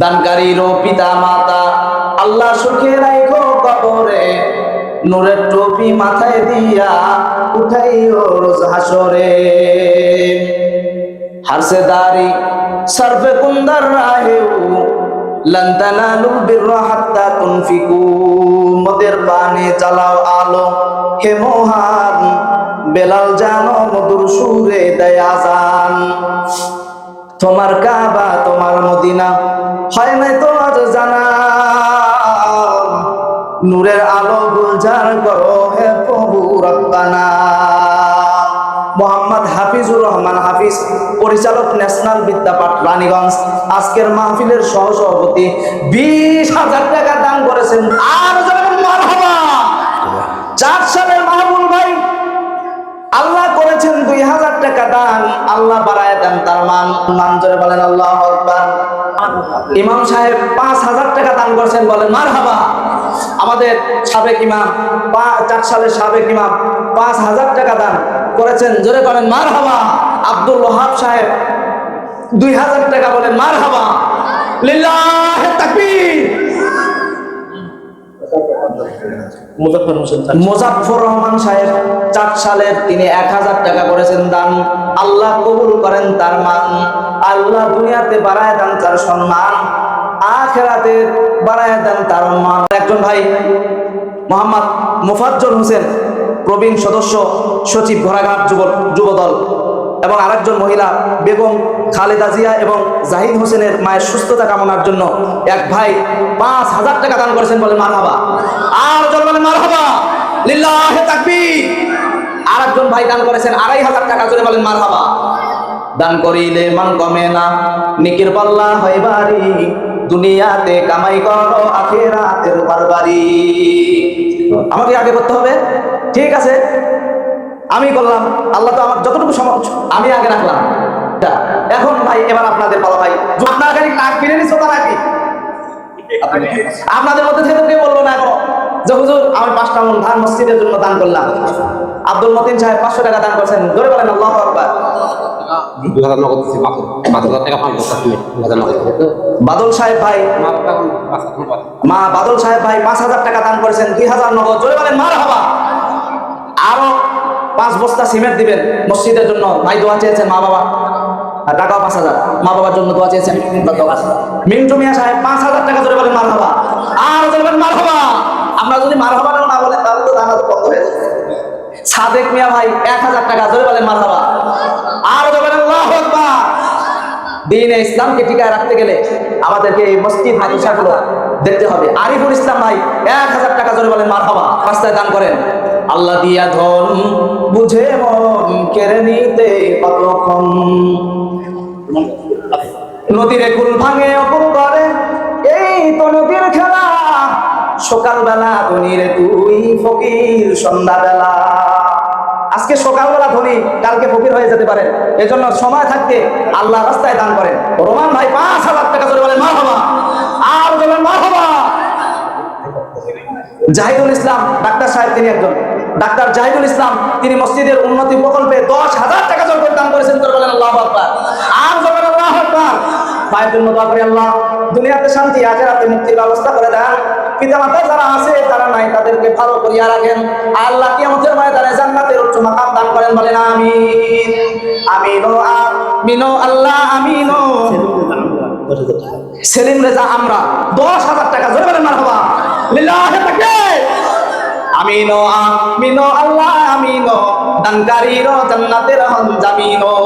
দানকারীরও পিতা মাতা আল্লাহ সুখে রাখো কবরে, নূরের টুপি মাথায় দিয়া উঠাইও রোজ হাসরে। হারসে দাড়ি সরফে কুন্দার রাহেও লান তানালুল বিররা হাত্তা তুনফিকু, মদের পানে জ্বালাও আলো হে মহান, বেলাল জানো মধুর সুরে দেয় আযান। তোমার কাবা তোমার মদিনা হয় নাই তো আজ জানা, নূরের আলো গুলজার করো হে প্রভু রব্বানা। মোহাম্মদ হাফিজুর রহমান হাফিজ, পরিচালক ন্যাশনাল বিদ্যাপাঠ রানীগঞ্জ, আজকের মাহফিলের সহসভাপতি 20,000 টাকা দান করেছেন। আর মারহাবা। 4 সালের মাহবুল ভাই আল্লাহ করেছেন 2000 টাকা দান, আল্লাহ বাড়ায় দেন তার মান জোরে বলেন আল্লাহু আকবার। ইমাম সাহেব 5000 টাকা দান করেছেন, বলেন মারহাবা। আমাদের সাবেক ইমাম 4 সালের সাবেক ইমাম 5000 টাকা দান করেছেন, জোরে বলেন মারহাবা। আব্দুল ওহাব সাহেব 2000 টাকা, বলেন মারহাবা। লিল্লাহি তাকবীর। মুজাফফর রহমান সাহেব 4 সালের তিনি 1000 টাকা করেছেন দান, আল্লাহ কবুল করেন তার মান, আল্লাহ দুনিয়াতে বাড়ায় দেন তার সম্মান, আখিরাতে বাড়ায় দেন তার মান। একজন ভাই মোহাম্মদ মুফাজ্জল হোসেন, প্রবীণ সদস্য সচিব ঘোড়াঘাট যুবদল, এবং আরেকজন মহিলা বেগম খালেদা জিয়া এবং জাহিদ হোসেনের মায়ের সুস্থতা কামনার জন্য এক ভাই 5000 টাকা দান করেছেন, বলেন মারহাবা। আর জন বলেন মারহাবা। লিল্লাহি তাকবীর। আরেকজন ভাই দান করেছেন 2500 টাকা, জোরে বলেন মারহাবা। দান করিলে মান কমে না, নেকির পাল্লা হয় ভারী, দুনিয়াতে কামাই করো আখিরাতের বারবারি। আমাকে আগে করতে হবে, ঠিক আছে আমি করলাম, আল্লাহ তো আমার যতটুকু আমি আগে রাখলাম। এখন ভাই এবার আপনাদের পালা ভাই, আপনার খালি নাক ফিরে নিছো তা নাকি? আপনাদের মধ্যে থেকে বলবো না এখন যে হুজুর আমি 5টা মণ ধান মসজিদের জন্য দান করলাম। আব্দুল মতিন সাহেব 500 টাকা দান করেছেন, জোরে বলেন আল্লাহু আকবার। 2000 নগদ দিছি, 5000 টাকা পান করতে। বাদল সাহেব ভাই বাদল সাহেব ভাই 5000 টাকা দান করেছেন, 2000 নগদ, জোরে বলেন মারহাবা। আরো 5 বস্তা সিমেন্ট দিবেন মসজিদের জন্য, ভাই দোয়া চেয়েছেন মা বাবা, আর টাকাও 5000 মা বাবার জন্য দোয়া চেয়েছেন। মিন্টু মিয়া সাহেব 5000 টাকা, জোরে বলেন মারহাবা। আর জোরে বলেন মারহাবা। আমরা যদি মারহাবা না বলেন তাহলে তো দান বন্ধ হয়ে যাবে। সাদেক মিয়া ভাই 1000 টাকা, জোরে বলেন মারহাবা। আর জোরে বলেন আল্লাহু আকবার। দ্বীন ইসলামকে টিকায় রাখতে গেলে আমাদেরকে এই মসজিদ মাদ্রাসাগুলো দেখতে হবে। আরিফুল ইসলাম ভাই 1000 টাকা, জোরে বলেন মারহাবা। রাস্তায় দান করেন। আল্লাহ দিয়া ধন বুঝে মন কেড়ে নিতে কতক্ষণ, নদীর কুল ভাঙে অকুল করে, এই তো নদীর খেলা, সকালবেলা ধনীর তুই ফকির সন্ধ্যাবেলা। আজকে সকালবেলা ধনী, কালকে ফকির হয়ে যেতে পারেন, এজন্য সময় থাকতে আল্লাহ রাস্তায় দান করেন। রোমান ভাই 5000 টাকা, জোরে বলেন মারহাবা। আর বলেন মারহাবা। জাহিদুল ইসলাম ডাক্তার সাহেব, তিনি একজন ডাক্তার জাহিদুল ইসলাম, তিনি মসজিদের উন্নতি প্রকল্পে 10,000 টাকা জোর দান করেছেন, জোরে বলেন আল্লাহু আকবার। আর জোরে বলেন আল্লাহু আকবার। ভাইয়ের জন্য দোয়া করি, আল্লাহ দুনিয়াতে শান্তি আখিরাতে মুক্তির ব্যবস্থা করে দেন। পিতামাতা যারা আছে তারা নাই, তাদেরকে ভালো করিয়া রাখেন। আল্লাহ কিয়ামতের ময়দানে জান্নাতের উচ্চ মাকাম দান করেন, বলেন আমিন। আমিন ও আমিন ও আল্লাহ আমিন ও। সেলিম রেজা আমরা 10,000 টাকা, জোরে বলেন মারহাবা। লিল্লাহি তাকবীর। আমিন ও আমিন ও আল্লাহ আমিন ও, দানকারীর জান্নাতের হন জামিন ও।